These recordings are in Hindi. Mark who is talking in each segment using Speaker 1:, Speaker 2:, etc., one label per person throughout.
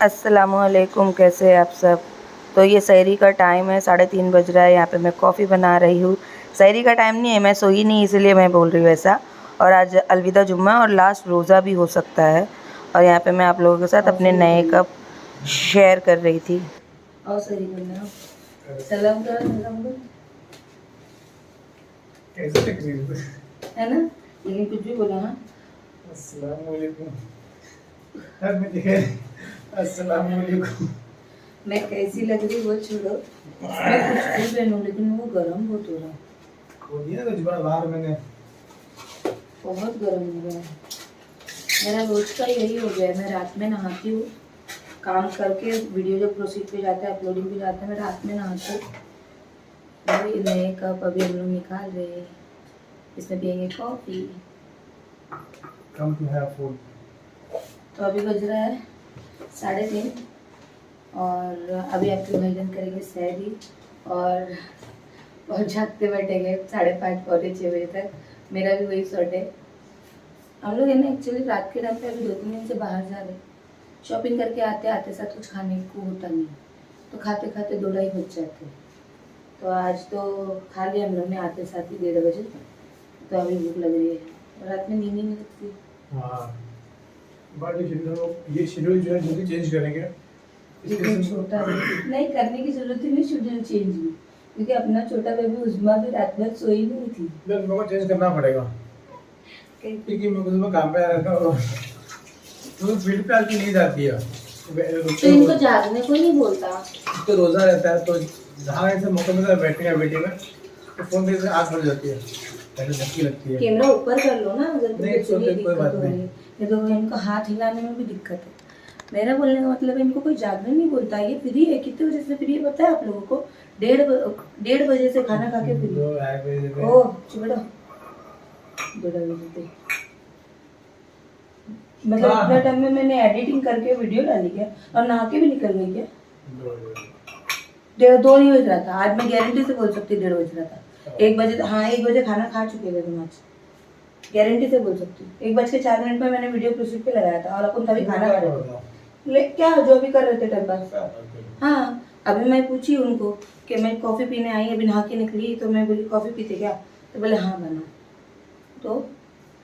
Speaker 1: अस्सलामुअलैकुम, कैसे हैं आप सब। तो ये सहरी का टाइम है, 3:30 बज रहा है। यहाँ पे मैं कॉफ़ी बना रही हूँ। सहरी का टाइम नहीं है, मैं सोई नहीं इसलिए मैं बोल रही हूँ ऐसा। और आज अलविदा जुम्मा और लास्ट रोज़ा भी हो सकता है। और यहाँ पे मैं आप लोगों के साथ अपने नए कप शेयर कर रही थी। और सहरी करना सलाम करो, सलाम करो है ना, लेकिन कुछ भी बोला ना। अस्सलामुअलैकुम। मैं कैसी लग रही वो छोड़ो, मैं कुछ भी पहनूं लेकिन वो गर्म बहुत हो रहा है। बाहर मैंने बहुत गर्म हो गया है। मेरा रोज का यही हो गया है। मैं रात में नहाती हूँ, काम करके वीडियो जब प्रोसीड पे जाता है, अपलोडिंग पे जाता है, मैं रात में नहाती हूँ। ये नए कप अभी हम लोग निकाल रहे हैं, इसमें पियेंगे coffee. Come to have food. तो अभी बज रहा है 3:30 और अभी आपके भजन करेंगे सहरी और जागते बैठेंगे 5:30 पौने 6 बजे तक। मेरा भी वही शॉट है। हम लोग है ना एक्चुअली रात के टाइम पे अभी 2-3 दिन से बाहर जा रहे, शॉपिंग करके आते आते साथ कुछ खाने को होता नहीं, तो खाते खाते 2-2:30 बज जाते। तो आज तो खा लिया हम लोग ने आते साथ ही 1:30 बजे। तो अभी भूख लग रही है, रात में नींद नहीं लगती। हाँ, ये शेड्यूल जो है जल्दी चेंज करेंगे। छोटा नहीं करने की जरूरत ही नहीं शेड्यूल चेंज में, क्योंकि अपना छोटा बेबी उस्मा भी रात भर सोई नहीं थी। मेरे को चेंज करना पड़ेगा क्योंकि मैं कुछ काम पे आ रहा था, तो फील्ड पे आती नहीं जाती है। तो इनको जागने को नहीं बोलता, तो रोजा रहता है, तो जहाँ ऐसे मौके में बैठेगा बेटी में तो फोन पे आँख भर जाती है, झटकी लगती है। कैमरा ऊपर कर लो ना, अगर कोई बात नहीं। ये तो इनको हाथ हिलाने में भी दिक्कत है। मेरा बोलने का मतलब है इनको कोई जागरण नहीं बोलता। ये फ्री है, कितने बजे से फ्री है पता है आप लोगों को? 1:30 बजे से खाना खा के फ्री। ओह चिबड़ा 1:30 बजे मतलब इतना टाइम में मैंने एडिटिंग करके वीडियो डाली क्या और नहा के भी निकल गई क्या? 2 नहीं बज रहा था आज, मैं गारंटी से बोल सकती 1:30 बज रहा था। 1 बजे, हाँ 1 बजे खाना खा चुके थे तुम आज, गारंटी से बोल सकती हूँ। 1:04 में मैंने वीडियो प्रोसीड पे लगाया था और अपन तभी खाना खा रहे थे। क्या जो भी कर रहे थे टाइम पास। हाँ अभी मैं पूछी उनको कि मैं कॉफ़ी पीने आई, अभी नहा के निकली, तो मैं बोली कॉफ़ी पीते क्या, तो बोले हाँ बना। तो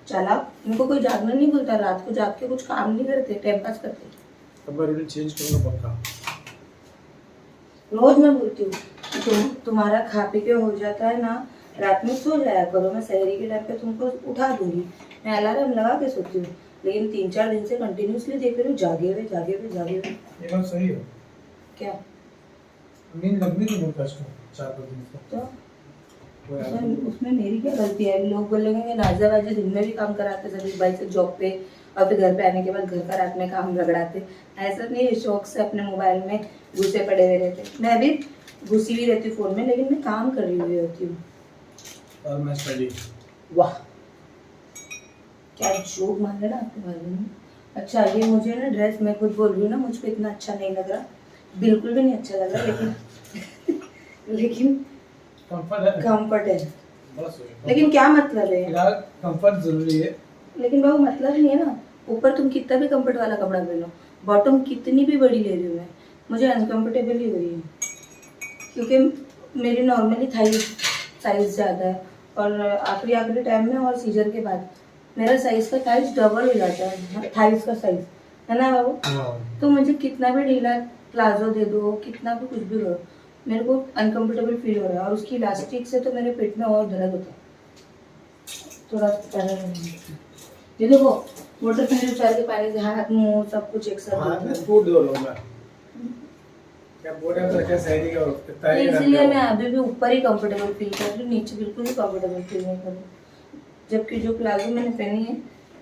Speaker 1: चला, इनको कोई जागना नहीं बोलता, रात को जाग के कुछ काम नहीं करते, टाइम पास करते। अब रूटीन चेंज करना पड़ता। रोज मैं बोलती हूँ तुम्हारा खा पी के हो जाता है ना, रात में सो जाया करो, मैं सहरी के टाइम पे तुमको उठा दूंगी, मैं अलार्म लगा के सोती हूँ। लेकिन 3-4 दिन से कंटिन्यूसली देख रही हूँ जागे हुए जागे हुए जागे हुए। ये बात सही है क्या? नींद लगनी नहीं बहुत कष्ट है 4-5 दिन से। तो उसमें मेरी क्या गलती है? लोग बोलेंगे नाज़ा वाजी दिन में भी काम कराते सभी भाई से जॉब पे, और फिर घर पे आने के बाद घर का रात में काम रगड़ाते। ऐसा नहीं, शौक से अपने मोबाइल में घुसे पड़े हुए रहते। मैं भी घुसी हुई रहती हूँ फोन में, लेकिन मैं काम कर रही हुई होती हूँ। और मैं स्टडी। वाह क्या जोक मार रहे ना आपके बारे में। अच्छा ये मुझे ना ड्रेस, मैं खुद बोल रही हूँ ना, मुझ पर इतना अच्छा नहीं लग रहा, बिल्कुल भी नहीं अच्छा लग रहा, लेकिन लेकिन कंफर्ट है। लेकिन क्या मतलब है? कंफर्ट जरूरी है, लेकिन बाबू मतलब नहीं है ना। ऊपर तुम कितना भी कंफर्ट वाला कपड़ा पहनो, बॉटम कितनी भी बड़ी ले रही हूँ मैं, मुझे अनकंफर्टेबल ही हो रही है, क्योंकि मेरी नॉर्मली थाई साइज ज़्यादा है, और आखिरी टाइम में और सीजर के बाद मेरा साइज का साइज डबल हो जाता है, थाइस का साइज, है ना बाबू? तो मुझे कितना भी ढीला प्लाजो दे दो, कितना भी कुछ भी करो, मेरे को अनकंफर्टेबल फील हो रहा है। और उसकी इलास्टिक से तो मेरे पेट में और दर्द होता है थोड़ा। ये देखो मोटर पहले उछाल के पानी से हाथ मुंह सब कुछ एक साथ इसलिए मैं अभी भी ऊपर ही कंफर्टेबल फील कर रही हूँ, नीचे बिल्कुल भी कंफर्टेबल फील नहीं कर रही। जबकि जो प्लाजो मैंने पहनी है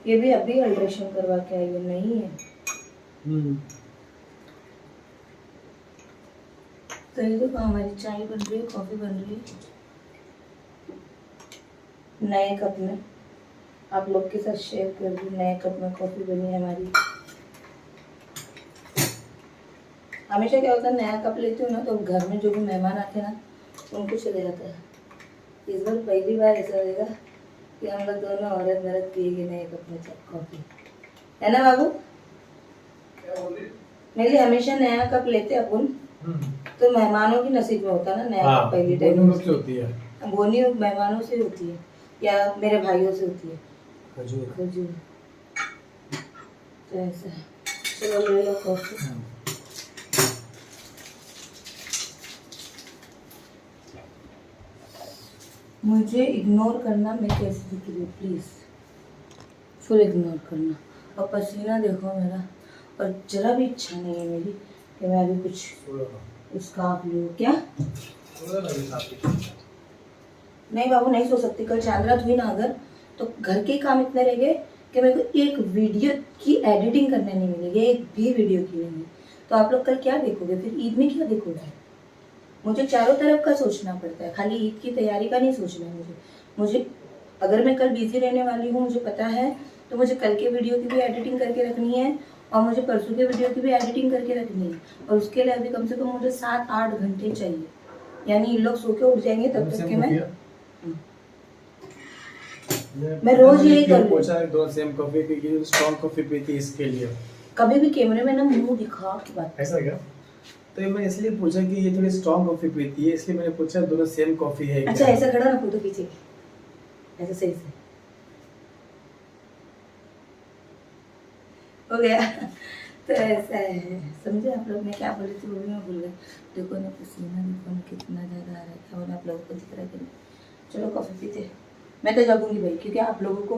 Speaker 1: ये भी अभी अल्ट्रेशन करवा के आई है, नहीं है। तो ये देखो हमारी चाय बन रही है, कॉफ़ी बन रही है नए कप में, आप लोग के साथ शेयर कर रही हूँ। नए कप में कॉफ़ी बनी है हमारी। हमेशा क्या होता है, नया कप लेती हूँ ना तो घर में जो भी मेहमान आते हैं ना उनको चले जाता है। इस बार पहली बार ऐसा होगा कि हम लोग दोनों औरत मर्द पिएंगे नए कप में कॉफ़ी, है ना बाबू? क्या बोले? नहीं, हमेशा नया कप लेते अपन, तो मेहमानों की नसीब में होता ना नया कप पहली टाइम
Speaker 2: होती है।
Speaker 1: बोनी मेहमानों से होती है या मेरे भाइयों से होती है खजूर। तो ऐसा है। चलो ले लो कॉफी। मुझे इग्नोर करना, मैं कैसे दिख रही हूँ प्लीज़, फुल इग्नोर करना। और पसीना देखो मेरा, और जरा भी इच्छा नहीं है मेरी कि मैं अभी कुछ स्कार्फ लूँ। क्या नहीं बाबू, नहीं सो सकती। कल चांद रात हुई ना अगर, तो घर के काम इतने रह गए कि मेरे को एक वीडियो की एडिटिंग करने नहीं मिलेगी, एक भी वीडियो की नहीं। तो आप लोग कल क्या देखोगे फिर? ईद में क्या देखोगे? मुझे चारों तरफ का सोचना पड़ता है, खाली ईद की तैयारी का नहीं सोचना है मुझे अगर मैं कल बिजी रहने वाली हूँ, मुझे पता है, तो मुझे कल के वीडियो की भी एडिटिंग करके रखनी है और मुझे परसों के वीडियो की भी एडिटिंग करके रखनी है। और उसके लिए अभी कम से कम मुझे 7-8 घंटे चाहिए, यानी इन लोग सो के उठ जाएंगे तब तक के मैं रोज यही कर
Speaker 2: दो same coffee P, strong coffee पीती इसके लिए।
Speaker 1: कभी भी कैमरे में ना मुंह दिखा की बात।
Speaker 2: ऐसा क्या? तो मैं इसलिए पूछा कि ये थोड़ी स्ट्रॉन्ग कॉफी पीती है, इसलिए मैंने पूछा दोनों सेम कॉफी है।
Speaker 1: अच्छा ऐसा खड़ा ना फोटो पीछे, ऐसा सही से हो गया। तो ऐसा है, समझे आप लोग? मैं क्या बोल रही थी वो भी मैं भूल गई। देखो ना पसीना, देखो ना कितना ज़्यादा आ रहा है। क्या बोला आप लोगों को दिख रहा है कि नहीं? चलो कॉफ़ी पीते। मैं तो जागूंगी भाई, क्योंकि आप लोगों को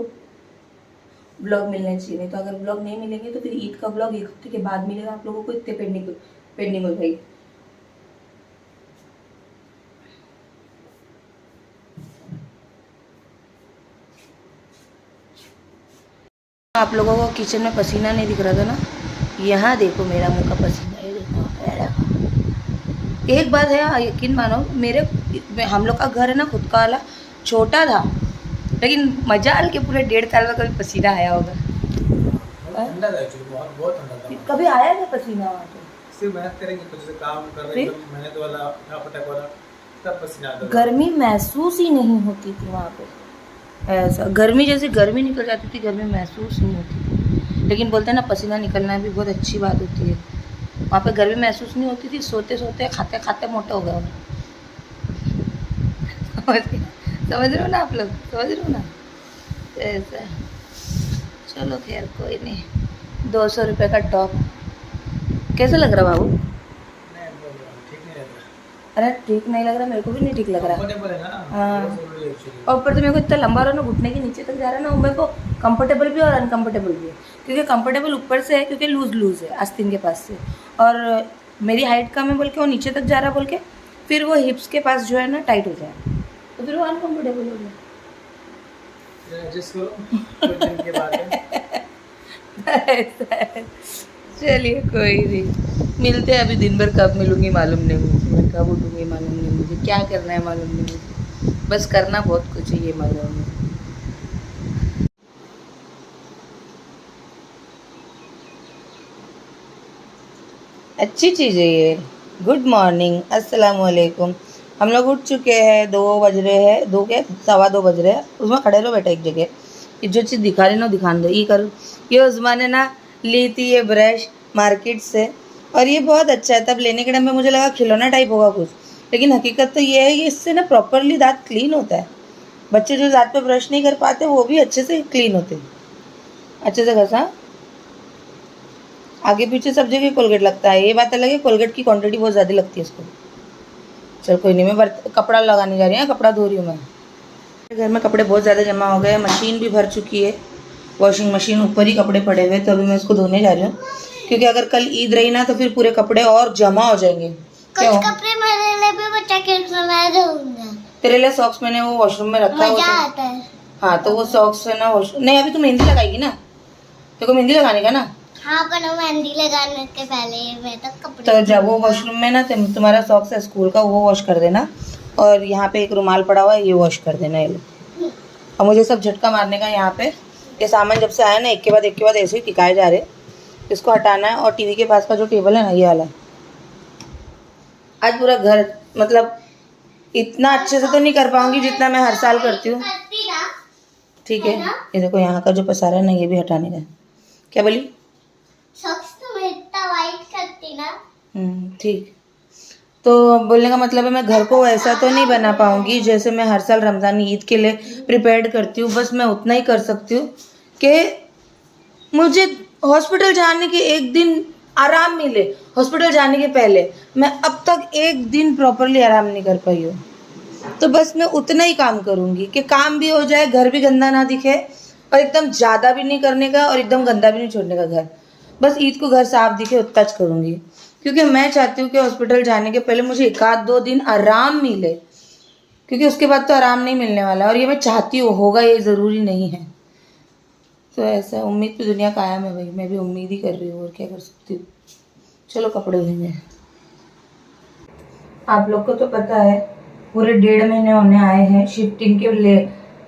Speaker 1: ब्लॉग मिलने चाहिए। नहीं तो अगर ब्लॉग नहीं मिलेंगे तो फिर ईद का ब्लॉग 1 हफ्ते के बाद मिलेगा आप लोगों को। इतने पेंडिंग हो जाएगी। आप लोगों को किचन में पसीना नहीं दिख रहा था ना, यहाँ देखो मेरा मुंह का पसीना, ये देखो। एक बात है, यकीन मानो, हम लोग का घर है ना खुद का वाला, छोटा था, लेकिन मजाल के पूरे 1.5 साल में कभी पसीना आया होगा?
Speaker 2: ठंडा था एक्चुअली, बहुत ठंडा था।
Speaker 1: कभी आया क्या पसीना वहाँ पे?
Speaker 2: सिर्फ मेहनत करेंगे तो जैसे काम कर रहे हैं, मेहनत वाला पटक वाला, तब पसीना आता था।
Speaker 1: गर्मी महसूस ही नहीं होती थी वहाँ पे। ऐसा गर्मी जैसे गर्मी निकल जाती थी, गर्मी महसूस नहीं होती थी। लेकिन बोलते हैं ना पसीना निकलना भी बहुत अच्छी बात होती है। वहाँ पे गर्मी महसूस नहीं होती थी, सोते सोते खाते खाते मोटा हो गया। समझ रहे हो ना आप लोग? समझ रहे हो ना? ऐसा चलो खैर कोई नहीं। 200 रुपये का टॉप कैसा लग रहा बाबू? अरे ठीक नहीं लग रहा, मेरे को भी नहीं ठीक लग रहा। हाँ, और ऊपर तो मेरे को इतना लंबा रहा ना, घुटने के नीचे तक जा रहा है ना, मेरे को कंफर्टेबल भी और अनकंफर्टेबल भी है। क्योंकि कंफर्टेबल ऊपर से है, क्योंकि लूज है आस्तीन के पास से, और मेरी हाइट कम है बोल के वो नीचे तक जा रहा बोल के फिर वो हिप्स के पास जो है ना टाइट हो जाए, तो फिर वो अनकम्फर्टेबल हो गया। चलिए कोई नहीं, मिलते हैं। अभी दिन भर कब मिलूंगी मालूम नहीं मुझे, मैं कब उठूंगी मालूम नहीं मुझे, क्या करना है मालूम नहीं मुझे, बस करना बहुत कुछ है ये मालूम है। अच्छी चीज़ है ये। गुड मॉर्निंग, अस्सलाम वालेकुम। हम लोग उठ चुके हैं, 2 बज रहे हैं, 2 क्या 2:15 बज रहे हैं। उसमें खड़े रहो बेटा एक जगह, जो चीज़ दिखा रहे ना दिखाने दो। ये करो, ये उस्मान ने ना ली थी ये ब्रश मार्केट से, और ये बहुत अच्छा है। तब लेने के टाइम में मुझे लगा खिलौना टाइप होगा कुछ, लेकिन हकीकत तो ये है कि इससे ना प्रॉपरली दांत क्लीन होता है। बच्चे जो दांत पे ब्रश नहीं कर पाते वो भी अच्छे से क्लीन होते हैं, अच्छे से घसा। आगे पीछे सब जगह कोलगेट लगता है, ये बात अलग है, कोलगेट की क्वांटिटी बहुत ज़्यादा लगती है इसको। चल कोई नहीं, मैं कपड़ा लगाने जा रही हूँ, कपड़ा धो रही हूँ मैं। घर में कपड़े बहुत ज़्यादा जमा हो गए, मशीन भी भर चुकी है, वॉशिंग मशीन ऊपर ही कपड़े पड़े हुए, तो अभी मैं इसको धोने जा रही हूँ। क्योंकि अगर कल ईद रही ना तो फिर पूरे कपड़े और जमा हो जाएंगे।
Speaker 3: कुछ कपड़े मेरे लिए भी बचा के मैं धोऊंगा।
Speaker 1: तेरे लिए सॉक्स मैंने वो वॉशरूम में रखा है।
Speaker 3: मजा आता है।
Speaker 1: हाँ तो वो सॉक्स है ना वॉशरूम। नहीं अभी तू मेहंदी लगाएगी ना, देखो मेहंदी लगाने का ना।
Speaker 3: हाँ पर मेहंदी लगाने के पहले मैं तो कपड़े
Speaker 1: तो जब वो वॉशरूम में ना तुम्हारा सॉक्स है स्कूल का, वो वॉश कर देना, और यहाँ पे एक रुमाल पड़ा हुआ है ये वॉश कर देना ये लो। और मुझे सब झटका मारने का, यहाँ पे ये सामान जब से आया ना एक के बाद ऐसे ही टिकाए जा रहे, इसको हटाना है। और टीवी के पास का जो टेबल है ना ये वाला, आज पूरा घर मतलब इतना अच्छे से तो नहीं कर पाऊंगी जितना मैं हर साल करती हूँ, ठीक है। ये देखो यहाँ का जो पसारा है ना ये भी हटाने का है। क्या बोली?
Speaker 3: सॉक्स तो मैं इतना वाइट करती थी ना।
Speaker 1: ठीक। तो बोलने का मतलब है मैं घर को वैसा तो नहीं बना पाऊंगी जैसे मैं हर साल रमज़ान ईद के लिए प्रिपेयर करती हूँ। बस मैं उतना ही कर सकती हूँ कि मुझे हॉस्पिटल जाने के एक दिन आराम मिले। हॉस्पिटल जाने के पहले मैं अब तक एक दिन प्रॉपरली आराम नहीं कर पाई हूँ। तो बस मैं उतना ही काम करूँगी कि काम भी हो जाए, घर भी गंदा ना दिखे, और एकदम ज़्यादा भी नहीं करने का और एकदम गंदा भी नहीं छोड़ने का घर। बस ईद को घर साफ दिखे उतना च करूँगी, क्योंकि मैं चाहती हूँ कि हॉस्पिटल जाने के पहले मुझे 1-2 दिन आराम मिले, क्योंकि उसके बाद तो आराम नहीं मिलने वाला। और ये मैं चाहती हूँ, होगा ये ज़रूरी नहीं है। तो ऐसा उम्मीद पे दुनिया कायम है भाई, मैं भी उम्मीद ही कर रही हूँ और क्या कर सकती हूँ। चलो कपड़े धोएंगे। आप लोग को तो पता है पूरे 1.5 महीने होने आए हैं शिफ्टिंग के लिए।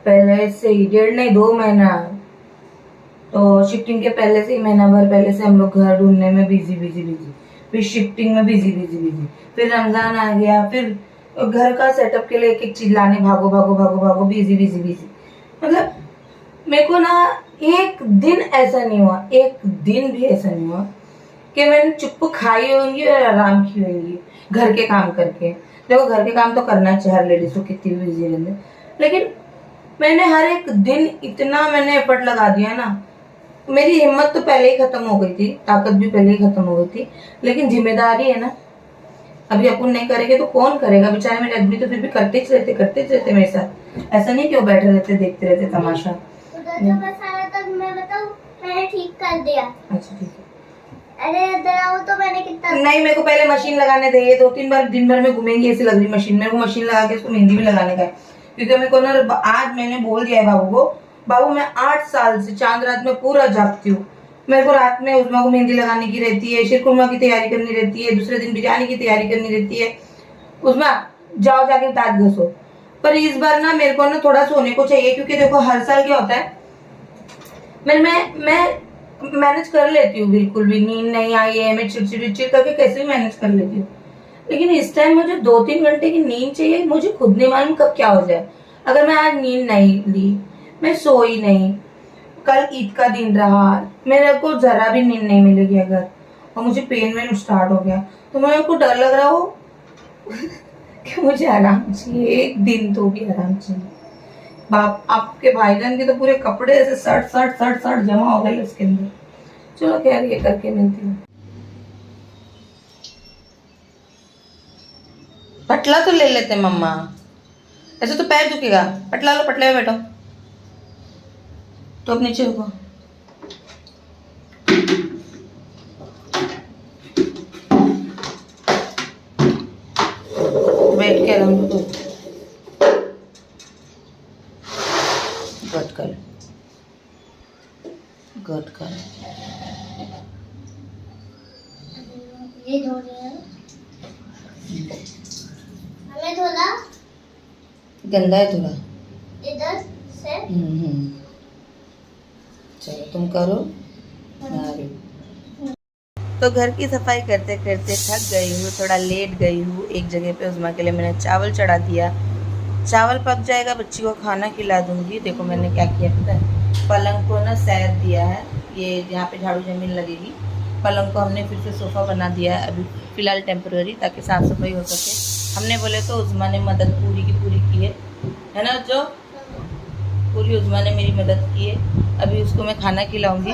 Speaker 1: पहले से ही 1.5 नहीं 2 महीना, तो शिफ्टिंग के पहले से ही महीना भर पहले से हम लोग घर ढूंढने में बिजी, फिर शिफ्टिंग में बिजी, फिर रमजान आ गया, फिर घर का सेटअप के लिए एक चीज लाने भागो, बिजी। मतलब मेरे को ना एक दिन ऐसा नहीं हुआ, एक दिन भी ऐसा नहीं हुआ कि मैंने चुप खाई होंगी और आराम की होंगी घर के काम करके। देखो घर के काम तो करना चाहिए हर लेडीज को, कितनी भी बिजी रहने, लेकिन मैंने हर एक दिन इतना मैंने एफर्ट लगा दिया ना। मेरी हिम्मत तो पहले ही खत्म हो गई थी, ताकत भी पहले ही खत्म हो गई थी, लेकिन जिम्मेदारी है ना, अभी अपन नहीं करेंगे तो कौन करेगा। बेचारे मेरे आदमी तो फिर भी करते ही रहते मेरे साथ। ऐसा नहीं कि वो बैठे रहते देखते रहते तमाशा।
Speaker 3: उधर का मसाला तक मैं बताऊं, मैंने ठीक कर दिया।
Speaker 1: अच्छा ठीक है।
Speaker 3: अरे इधर आओ तो मैंने कितना
Speaker 1: नहीं, मेरे को पहले मशीन लगाने दे। ये 2-3 बार दिन भर में घूमेंगी ऐसी लग रही मशीन। मेरे को मशीन लगा के उसको मेहंदी भी लगाने का है, क्योंकि मेरे को ना आज मैंने बोल दिया है बाबू को, बाबू मैं 8 साल से चांद रात में पूरा जागती हूँ। मेरे को रात में उस्मा को मेहंदी लगाने की रहती है, शीरकुरमा की तैयारी करनी रहती है, दूसरे दिन बिरयानी की तैयारी करनी रहती है। उस्मा जाओ जाके दांत घसो। पर इस बार ना मेरे को ना थोड़ा सोने को चाहिए, क्योंकि देखो हर साल क्या होता है, मैं मैनेज कर लेती हूँ, बिल्कुल भी नींद नहीं आई है मैं चिड़चिड़ करके कैसे भी मैनेज कर लेती हूँ। लेकिन इस टाइम मुझे 2-3 घंटे की नींद चाहिए। मुझे खुद नहीं मालूम कब क्या हो जाए। अगर मैं आज नींद नहीं ली, मैं सोई नहीं, कल ईद का दिन रहा, मेरे को जरा भी नींद नहीं मिलेगी अगर, और मुझे पेन स्टार्ट हो गया, तो मेरे को डर लग रहा हो कि मुझे आराम चाहिए, एक दिन तो भी आराम चाहिए। बाप आपके भाईजान के तो पूरे कपड़े ऐसे सट जमा हो गए उसके अंदर। चलो खैर ये करके मिलती हूँ। पटला तो ले लेते मम्मा, ऐसे तो पैर दुखेगा। पटला लो, पटले में बैठो। तो अब नीचे रुको। बैठ के आराम करो। गट कर
Speaker 3: ये धो रही है। हमें धोला
Speaker 1: गंदा है थोड़ा
Speaker 3: इधर से।
Speaker 1: चलो तुम करो, मैं आ रही हूँ। तो घर की सफाई करते करते थक गई हूँ, थोड़ा लेट गई हूँ। एक जगह पे उस्मा के लिए मैंने चावल चढ़ा दिया। चावल पक जाएगा, बच्ची को खाना खिला दूंगी। देखो मैंने क्या किया पता है, पलंग को ना सैर दिया है, ये यहाँ पे झाड़ू जमीन लगेगी। पलंग को हमने फिर से सोफ़ा बना दिया है अभी फ़िलहाल टेम्पररी, ताकि साफ़ सफाई हो सके। हमने बोले तो उस्मा ने मदद पूरी की पूरी की है ना, जो पूरी उस्मा ने मेरी मदद की है। अभी उसको मैं खाना खिलाऊंगी।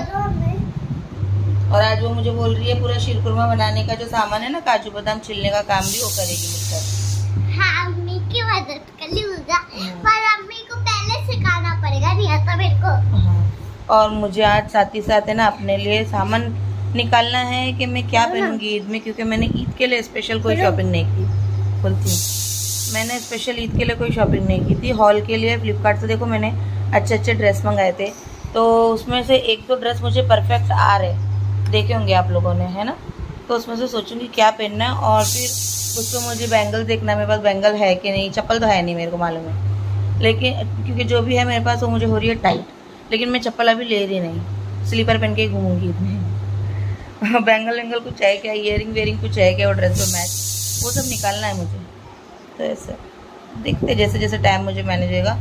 Speaker 1: और आज वो मुझे बोल रही है पूरा शीरकुरमा बनाने का जो सामान है ना, काजू बादाम छिलने का काम भी वो करेगी मुझसे।
Speaker 3: हाँ, अम्मी की मदद कर लूँगा, पर अम्मी को पहले सिखाना पड़ेगा, नहीं आता मेरे को।
Speaker 1: हाँ, और मुझे आज साथ ही साथ है ना अपने लिए सामान निकालना है कि मैं क्या पहनूंगी ईद में, क्योंकि मैंने ईद के लिए स्पेशल कोई शॉपिंग नहीं की। बोलती हूँ मैंने स्पेशल ईद के लिए कोई शॉपिंग नहीं की थी। हॉल के लिए फ्लिपकार्ट से देखो मैंने अच्छे ड्रेस मंगाए थे, तो उसमें से 1-2 ड्रेस मुझे परफेक्ट आ रहे, देखे होंगे आप लोगों ने, है ना। तो उसमें से सोचूंगी क्या पहनना है, और फिर उसको मुझे बैंगल देखना है, मेरे पास बैंगल है कि नहीं। चप्पल तो है नहीं मेरे को मालूम है, लेकिन क्योंकि जो भी है मेरे पास वो मुझे हो रही है टाइट। लेकिन मैं चप्पल अभी ले रही नहीं, स्लीपर पहन के ही घूमूंगी इसमें। बैंगल वैंगल कुछ है क्या, ईयरिंग वेयरिंग कुछ है क्या वो ड्रेस पर मैच, वो सब निकालना है मुझे। तो ऐसे देखते जैसे जैसे टाइम मुझे मैनेज होगा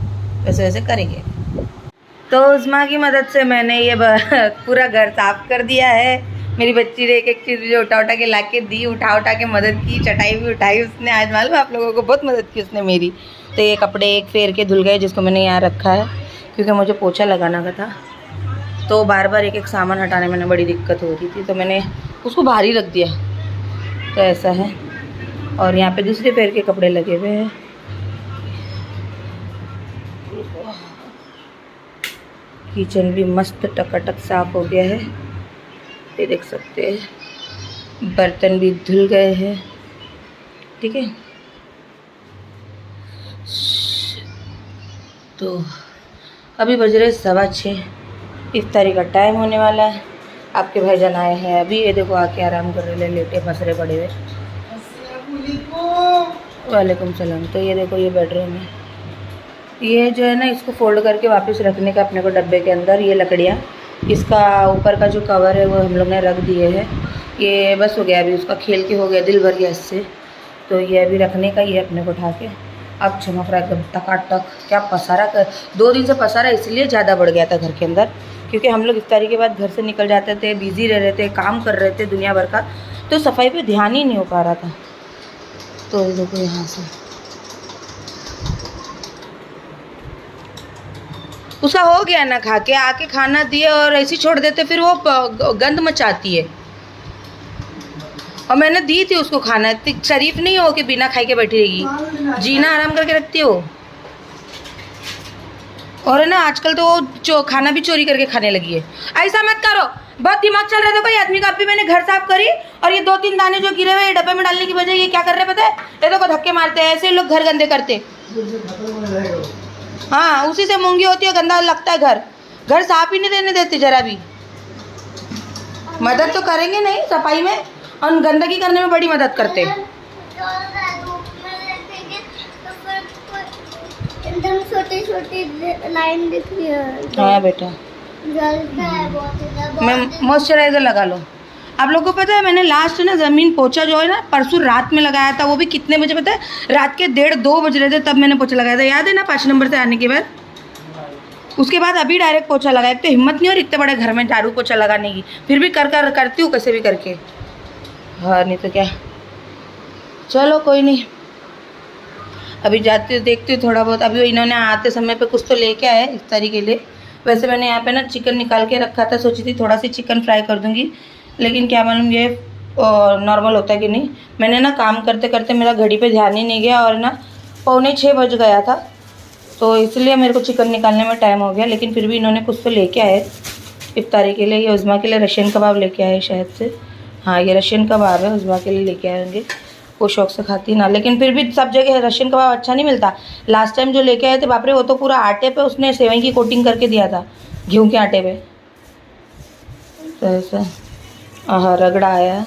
Speaker 1: वैसे वैसे करेंगे। तो उस्मा की मदद से मैंने ये पूरा घर साफ कर दिया है। मेरी बच्ची ने एक एक चीज़ मुझे उठा उठा के ला के दी, उठा उठा के मदद की, चटाई भी उठाई उसने। आज मालूम आप लोगों को बहुत मदद की उसने मेरी। तो ये कपड़े एक फेर के धुल गए जिसको मैंने यहाँ रखा है क्योंकि मुझे पोछा लगाना का था, तो बार बार एक एक सामान हटाने में बड़ी दिक्कत हो रही थी, तो मैंने उसको बाहर ही रख दिया। तो ऐसा है। और यहाँ पे दूसरे फेर के कपड़े लगे हुए हैं। किचन भी मस्त टकाटक साफ हो गया है, ये देख सकते हैं। बर्तन भी धुल गए हैं, ठीक है। तो अभी बज रहे 6:15, इफ्तारी का टाइम होने वाला है। आपके भाईजान आए हैं अभी, ये देखो आके आराम कर रहे, लेटे मसरे पड़े हुए। वालेकुम सलाम। तो ये देखो ये बेडरूम है, ये जो है ना इसको फोल्ड करके वापस रखने का अपने को डब्बे के अंदर। ये लकड़ियाँ, इसका ऊपर का जो कवर है वो हम लोग ने रख दिए है। ये बस हो गया अभी, उसका खेल के हो गया, दिल भर गया इससे। तो ये अभी रखने का, ये अपने को उठा के अब चमक रहा है एकदम टकाटक। क्या पसारा कर, 2 दिन से पसारा इसलिए ज़्यादा बढ़ गया था घर के अंदर, क्योंकि हम लोग इफ्तारी के बाद घर से निकल जाते थे, बिज़ी रह रहे थे, काम कर रहे थे दुनिया भर का, तो सफाई पे ध्यान ही नहीं हो पा रहा था। तो देखो यहाँ से उसका हो गया ना, खा के आके खाना दिए और ऐसे छोड़ देते, फिर वो गंद मचाती है। और मैंने दी थी उसको खाना, इतनी शरीफ नहीं हो कि बिना खाई के बैठी रहेगी, जीना आराम करके रखती हो। और है ना आजकल तो वो खाना भी चोरी करके खाने लगी है। ऐसा मत करो, बहुत दिमाग चल रहा था कोई आदमी का। अभी मैंने घर साफ करी और ये 2-3 दाने जो गिरे हुए डब्बे में डालने की वजह ये क्या कर रहे पता है, ये देखो धक्के मारते हैं, ऐसे लोग घर गंदे करते। हाँ, उसी से मूंगी होती है, गंदा लगता है घर। घर साफ ही नहीं रहने देते जरा भी। मदद तो करेंगे नहीं सफाई में, और गंदगी करने में बड़ी मदद करते हैं।
Speaker 3: एकदम छोटी लाइन दिख रही है।
Speaker 1: हाँ बेटा,
Speaker 3: जलता है बहुत।
Speaker 1: मैं मॉइस्चराइज़र लगा लो। आप लोगों को पता है मैंने लास्ट ना ज़मीन पोछा जो है ना परसों रात में लगाया था, वो भी कितने बजे पता है, रात के 1:30-2 बज रहे थे तब मैंने पोछा लगाया था, याद है ना 5 नंबर से आने के बाद। उसके बाद अभी डायरेक्ट पोछा लगाया। तो हिम्मत नहीं हो रही इतने बड़े घर में झाड़ू पोछा लगाने की, फिर भी करती हूँ कैसे भी करके। हाँ नहीं तो क्या। चलो कोई नहीं, अभी जाते देखती हूँ थोड़ा बहुत। अभी इन्होंने आते समय पे कुछ तो लेके आए इफ्तारी के लिए। वैसे मैंने यहाँ पे ना चिकन निकाल के रखा था, सोची थी थोड़ा सी चिकन फ्राई कर दूँगी, लेकिन क्या मालूम ये नॉर्मल होता है कि नहीं। मैंने ना काम करते करते मेरा घड़ी पे ध्यान ही नहीं गया और ना 5:45 बज गया था, तो इसलिए मेरे को चिकन निकालने में टाइम हो गया। लेकिन फिर भी इन्होंने कुछ तो लेके आए इफ्तारी के लिए। ये उज़्मा के लिए रशियन कबाब लेके आए शायद से। हाँ ये रशियन कबाब है, उज़्मा के लिए लेके आए होंगे, वो शौक से खाती ना। लेकिन फिर भी सब जगह रशियन कबाब अच्छा नहीं मिलता। लास्ट टाइम जो लेके आए थे बाप रे, वो तो पूरा आटे पे उसने सेवई की कोटिंग करके दिया था, गेहूँ के आटे पे। तो ऐसा हाँ रगड़ा आया।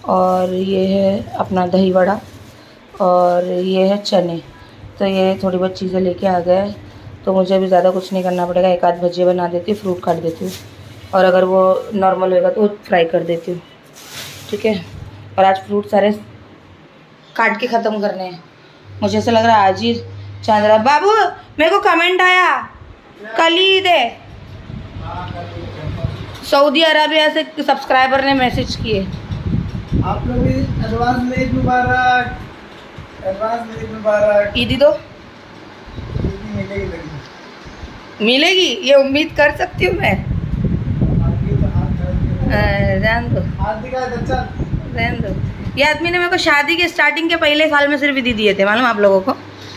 Speaker 1: और ये है अपना दही वड़ा, और ये है चने। तो ये थोड़ी बहुत चीज़ें लेके आ गए, तो मुझे भी ज़्यादा कुछ नहीं करना पड़ेगा। एक आध भजिया बना देती हूँ, फ्रूट काट देती हूँ, और अगर वो नॉर्मल होगा तो वो फ्राई कर देती हूँ, ठीक है। और आज फ्रूट सारे काट के ख़त्म करने हैं। मुझे ऐसा लग रहा है आज ही चांदरा। बाबू मेरे को कमेंट आया कल ही ईद है, सऊदी अरबिया से सब्सक्राइबर ने मैसेज किए।
Speaker 2: आप लोग भी एडवांस ईद मुबारक, एडवांस ईद मुबारक।
Speaker 1: ईदी दो
Speaker 2: मिलेगी
Speaker 1: मिलेगी, ये उम्मीद कर सकती हूँ मैं। रहने दो रहने दो। ये आदमी ने मेरे को शादी के स्टार्टिंग के पहले साल में सिर्फ ईदी दिए थे, मालूम आप लोगों को।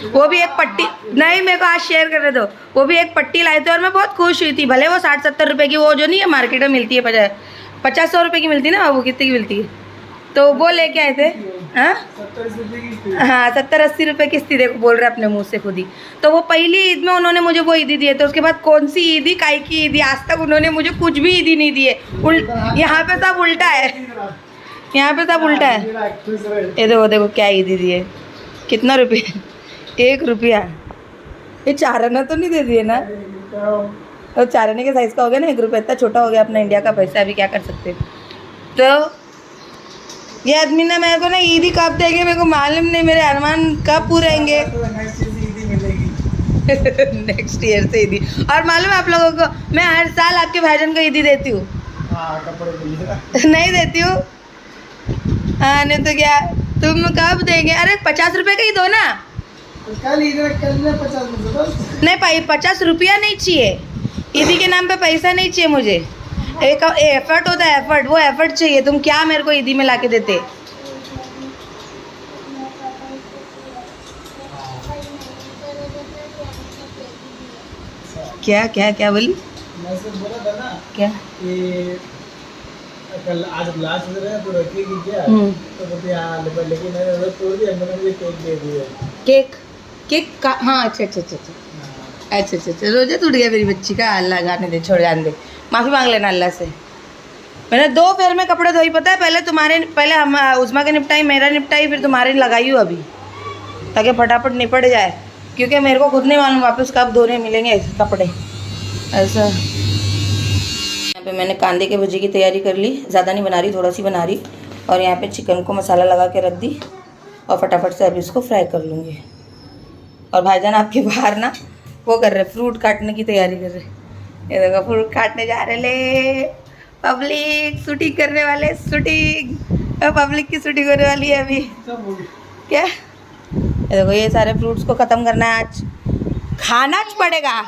Speaker 1: वो भी एक पट्टी, नहीं मेरे को आज शेयर कर रहे दो, वो भी एक पट्टी लाए थे और मैं बहुत खुश हुई थी। भले वो 60-70 रुपए की, वो जो नहीं है मार्केट में मिलती है 50-100 रुपए की मिलती है ना, वो कितने की मिलती है, तो वो लेके आए थे। हाँ 70-80 रुपए की किस्ती, देखो बोल रहे अपने मुंह से खुद ही। तो वो पहली ईद में उन्होंने मुझे वो ईदी दिए थे। उसके बाद कौन सी ईदी काई की ईदी, आज तक उन्होंने मुझे कुछ भी ईदी नहीं दिए। यहाँ पे सब उल्टा है, यहाँ पे सब उल्टा है। ये देखो देखो क्या ईदी दिए, कितना रुपये, 1 रुपया। ये 4 आना तो नहीं दे दिए ना, तो 4 आने के साइज़ का हो गया ना, 1 रुपया इतना छोटा हो गया अपना इंडिया का पैसा, अभी क्या कर सकते। तो ये आदमी ने मेरे को ना ईदी कब देंगे मेरे को मालूम नहीं, मेरे अरमान कब पूरेंगे। नेक्स्ट ईयर से ईदी। और मालूम है आप लोगों को, मैं हर साल आपके भाईजान को ईदी देती हूँ।
Speaker 2: हाँ कपड़े के लिए
Speaker 1: नहीं देती हूँ। हाँ नहीं तो क्या, तुम कब देंगे? अरे 50 रुपए का ही दो ना।
Speaker 2: कल इधर कल 50 रुपए बस।
Speaker 1: नहीं 50 रुपया नहीं चाहिए, ईदी के नाम पे पैसा नहीं चाहिए मुझे। एक एफर्ट होता है, एफर्ट, वो एफर्ट चाहिए। तुम क्या मेरे को ईदी में ला के देते? क्या क्या क्या बोली?
Speaker 2: मैं सिर्फ बोला था ना
Speaker 1: क्या?
Speaker 2: कि कल आज लास्ट दिन है तो रखिएगी क्या, तो बोलते हाँ लेकिन मैंने रोज तोड़ दिया, मैंने मुझे केक दे दिया।
Speaker 1: केक का? हाँ अच्छा अच्छा अच्छा अच्छा अच्छा अच्छा अच्छा, रोजा टूट गया मेरी बच्ची का। अल्लाह जाने दे, छोड़ जाने दे, माफ़ी मांग लेना अल्लाह से। मैंने 2 फेर में कपड़े धोई, पता है? पहले हम उस्मा के निपटाई, मेरा निपटाई, फिर तुम्हारे लगाई हूँ अभी, ताकि फटाफट निपट जाए, क्योंकि मेरे को खुद नहीं मालूम वापस कब धोने मिलेंगे ऐसे कपड़े। ऐसा यहाँ पे मैंने कांदे के भुजी की तैयारी कर ली, ज़्यादा नहीं बना रही, थोड़ा सी बना रही। और यहाँ पे चिकन को मसाला लगा के रख दी और फटाफट से अभी इसको फ्राई कर लूँगी। और भाईजान आपके बाहर ना वो कर रहे, फ्रूट काटने की तैयारी कर रहे। ये देखो फ्रूट काटने जा रहे ले। पब्लिक शूटिंग करने वाले, शूटिंग, पब्लिक की शूटिंग होने वाली है अभी। क्या? ये देखो ये सारे फ्रूट्स को ख़त्म करना है आज, खाना पड़ेगा।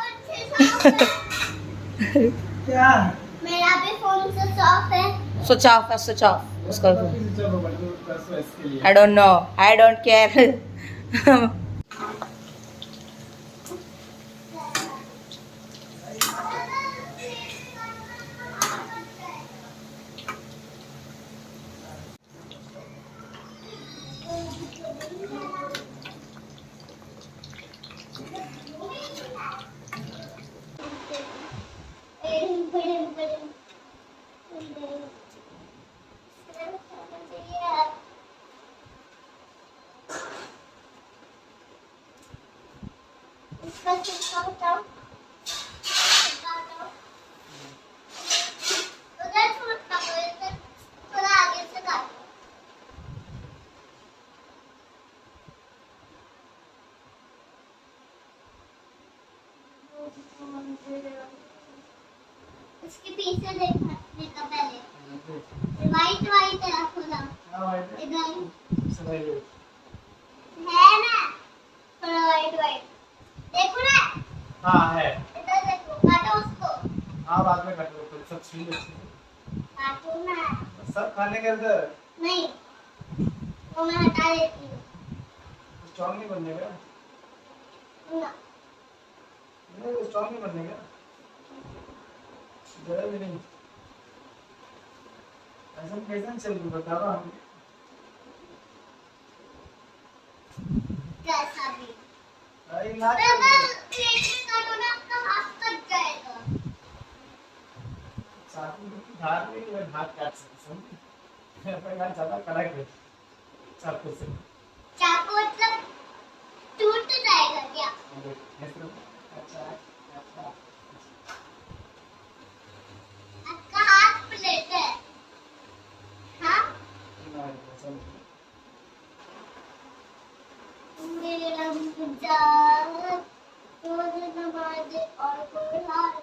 Speaker 2: क्या?
Speaker 3: मेरा भी फोन स्विच ऑफ है।
Speaker 1: स्विच ऑफ है, स्विच ऑफ उसका।
Speaker 2: इसके
Speaker 1: I don't know, I don't care.
Speaker 3: इसका छिलका हटाओ, उधर छोड़ काटो, इधर थोड़ा आगे से काटो। इसके पीछे देखा देखा पहले, वाइट वाइट है, खुला इधर है ना, थोड़ा वाइट वाइट देखो ना।
Speaker 2: हाँ है।
Speaker 3: इधर देखो, काटो उसको।
Speaker 2: हाँ बाद में काटो, तो सब छील दो।
Speaker 3: काटो ना।
Speaker 2: सब खाने के अंदर
Speaker 3: नहीं, वो मैं हटा देती हूँ
Speaker 2: स्ट्रॉन्ग नहीं बनने का।
Speaker 3: ना।
Speaker 2: नहीं स्ट्रॉन्ग नहीं बनने का, जरा भी नहीं। ऐसा कैसे चल रहा बता रहा हूँ।
Speaker 3: कैसा भी
Speaker 2: अरे ना
Speaker 3: प्लेट में काटो ना, आपका हाथ कट जाएगा।
Speaker 2: चाकू की धार नहीं है, हाथ काट सकते हैं। पर यार ज़्यादा कड़क है चाकू से।
Speaker 3: चाकू मतलब टूट जाएगा क्या?
Speaker 2: अच्छा अच्छा।
Speaker 3: आपका हाथ प्लेट है, हाँ? मेरे रंग जा, रोज नमाज और कुरान,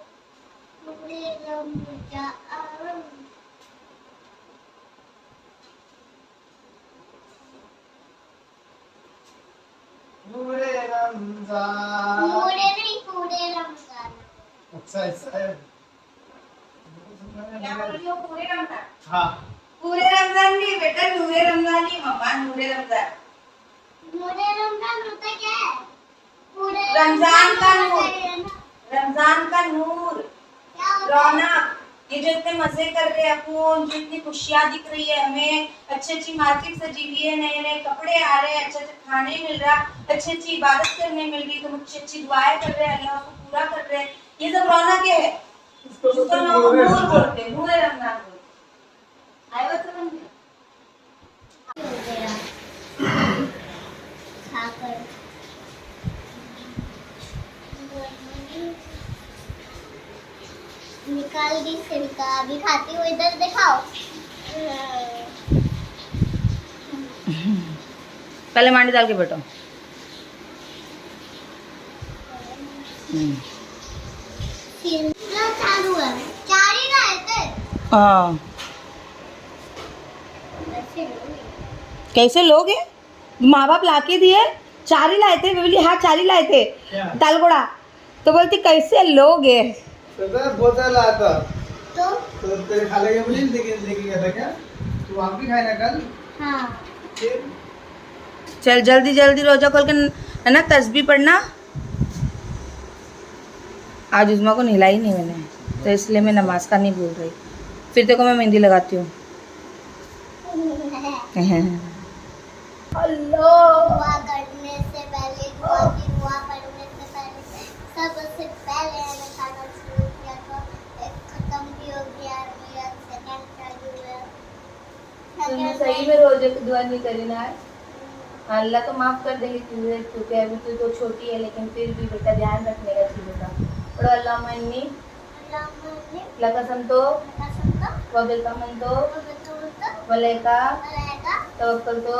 Speaker 3: मेरे रंग जा।
Speaker 2: पूरे रमजान।
Speaker 3: पूरे नहीं, पूरे रमजान।
Speaker 2: अच्छा ऐसा है।
Speaker 1: क्या बोल रही हो? पूरे रमजान?
Speaker 2: हाँ
Speaker 1: पूरे रमजान नहीं बेटा, नूरे रमजान ही मम्मा, नूरे रमजान।
Speaker 3: पूरे रमजान होता क्या है? पूरे
Speaker 1: रमजान का नूर,
Speaker 3: है ना?
Speaker 1: रमजान का नूर,
Speaker 3: क्या होता है?
Speaker 1: रौनक। ये जो इतने मजे कर रहे हैं अपन, जो इतनी खुशियाँ दिख रही है हमें, अच्छी अच्छी मार्केट सजी हुई है, नए नए कपड़े आ रहे हैं, अच्छे अच्छे खाने मिल रहा, अच्छी अच्छी इबादत करने मिल रही, तुम अच्छी अच्छी दुआएं कर रहे हैं, अल्लाह को पूरा कर रहे हैं, ये सब रौनक है।
Speaker 2: इसको
Speaker 1: उसको लोग नूर बोलते हैं, नूरे रमजान बोलते हैं। आए बात समझ में?
Speaker 3: खाकर निकाल दी छिलका, अभी खाती हूँ। इधर दिखाओ।
Speaker 1: पहले मांडी डाल के बैठो।
Speaker 3: सिलसिला चालू है 4 ही लाए थे
Speaker 1: हाँ कैसे लोग हैं माँ बाप लाके दिए 4 ही लाए थे मैं बोली हाँ 4 ही लाए थे
Speaker 2: क्या?
Speaker 1: दालगोड़ा तो बोलती कैसे लोग हैं
Speaker 2: बहुत सारा लाया था
Speaker 3: तो
Speaker 2: तेरे खाले के बोली लेके गया था क्या तू वहाँ भी खाए ना कल
Speaker 3: हाँ
Speaker 2: फिर
Speaker 1: चल जल्दी जल्दी रोजा खोल के है ना तस्बीह पढ़ना आज उस्मा को नहलाई नहीं मैंने तो इसलिए मैं नमाज का नहीं बोल रही फिर देखो मैं मेहंदी लगाती हूँ
Speaker 3: दुआ करने से पहले दुआ पढ़ने से पहले सबसे पहले मैंने खाना शुरू किया तो एक खत्म भी हो गया मेरा सेकंड चालू है
Speaker 1: सही में रोजे की दुआ नहीं करी ना अल्लाह तो माफ कर देगी तुझे क्योंकि अभी तू तो छोटी है लेकिन फिर भी बेटा ध्यान रखने का चीज़ों का और अल्लाह मन्नी लकसम तो वबिल कमन तो वलेका तवक्कल तो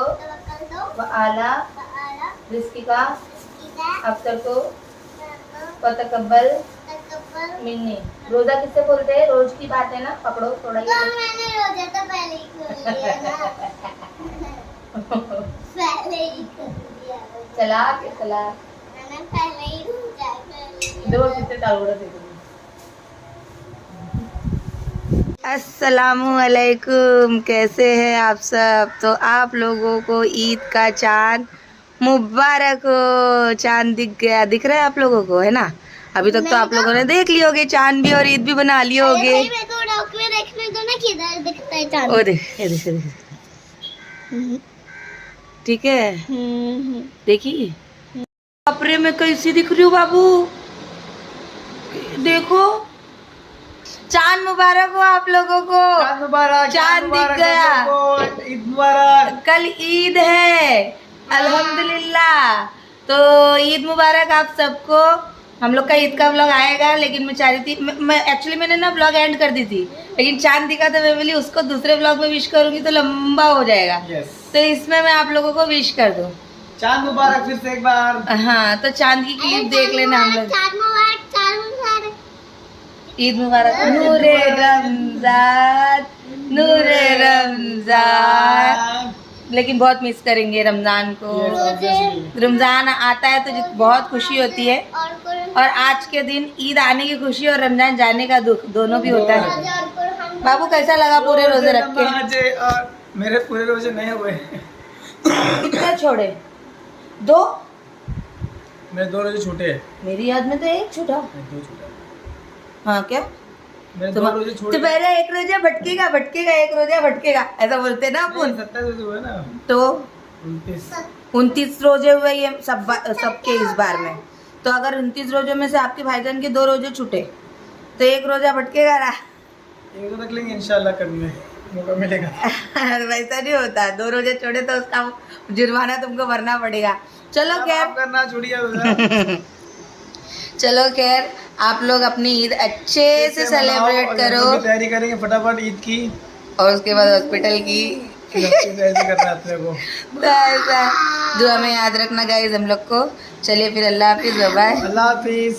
Speaker 1: व आला रिस्की का अक्सर तो वतकब्बल मिन्नी रोजा किससे बोलते हैं रोज की बात है ना पकड़ो थोड़ा
Speaker 3: तो मैंने रोजा तो पहले ही खोल लिया ना पहले ही कर दिया
Speaker 1: चला के चला
Speaker 3: मैंने पहले ही रोजा कर लिया
Speaker 1: दो कितने टालगोड़ा थे अस्सलामुअलैकुम कैसे हैं आप सब तो आप लोगों को ईद का चांद मुबारक हो चांद दिख गया दिख रहा है आप लोगों को है ना अभी तक तो आप लोगों ने देख लिए होगे चांद भी और ईद भी बना लिए होगे
Speaker 3: मेरे को डॉक्यूमेंट देखने दो ना किधर दिखता है चांद
Speaker 1: ओ देख ये देख ये देख ठीक है देखिए कपड़े में कैसी दिख रही हो बाबू देखो चांद मुबारक हो आप लोगों को
Speaker 2: चांद मुबारक
Speaker 1: चांद दिख गया
Speaker 2: ईद मुबारक
Speaker 1: कल ईद है अल्हम्दुलिल्लाह तो ईद मुबारक आप सबको हम लोग का ईद का व्लॉग आएगा लेकिन मैं चाह रही थी मैं एक्चुअली मैंने ना व्लॉग एंड कर दी थी लेकिन चांद दिखा तो मैं बोली उसको दूसरे व्लॉग में विश करूंगी तो लंबा हो जाएगा
Speaker 2: यस
Speaker 1: तो इसमें मैं आप लोगों को विश कर दूं
Speaker 2: चांद मुबारक फिर से एक बार
Speaker 1: हाँ तो चांद की क्लिप देख लेना हम लोग
Speaker 3: चांद मुबारक
Speaker 1: ईद मुबारक नूरे रमजान लेकिन बहुत मिस करेंगे रमजान को रमजान आता है तो बहुत खुशी होती है और आज के दिन ईद आने की खुशी और रमजान जाने का दुख दोनों भी होता है बाबू कैसा लगा पूरे रोजे रख के
Speaker 2: और मेरे पूरे रोजे नहीं हुए
Speaker 1: कितने छोड़े 2
Speaker 2: मेरे 2 रोजे छूटे हैं
Speaker 1: मेरी याद में तो 1 छूटा
Speaker 2: 2 छूटे
Speaker 1: हाँ क्या
Speaker 2: मेरे 2 रोजे
Speaker 1: तो
Speaker 2: छूटे
Speaker 1: पहले 1 रोजा भटकेगा 1 रोजा भटकेगा ऐसा बोलते ना अपन
Speaker 2: 27 रोजे हुए ना
Speaker 1: तो
Speaker 2: 29
Speaker 1: 29 रोजे हुए ये सबके इस बार में तो अगर 29 रोजों में से आपके भाईजान के 2 रोजे छूटे तो 1 रोजा भटकेगा ना
Speaker 2: एक तो रख लेंगे इंशाल्लाह करने मौका मिलेगा
Speaker 1: वैसा नहीं होता 2 रोजे छोड़े तो उसका जुर्माना तुमको भरना पड़ेगा चलो खैर
Speaker 2: करना छोड़िए
Speaker 1: चलो खैर आप लोग अपनी ईद अच्छे से सेलिब्रेट करो
Speaker 2: तैयारी करेंगे फटाफट ईद की
Speaker 1: और उसके बाद हॉस्पिटल की
Speaker 2: तैयारी करना अपने को
Speaker 1: तो ऐसा दुआ में याद रखना गाइस हम लोग को चलिए फिर अल्लाह हाफिज बाय
Speaker 2: अल्लाह हाफिज।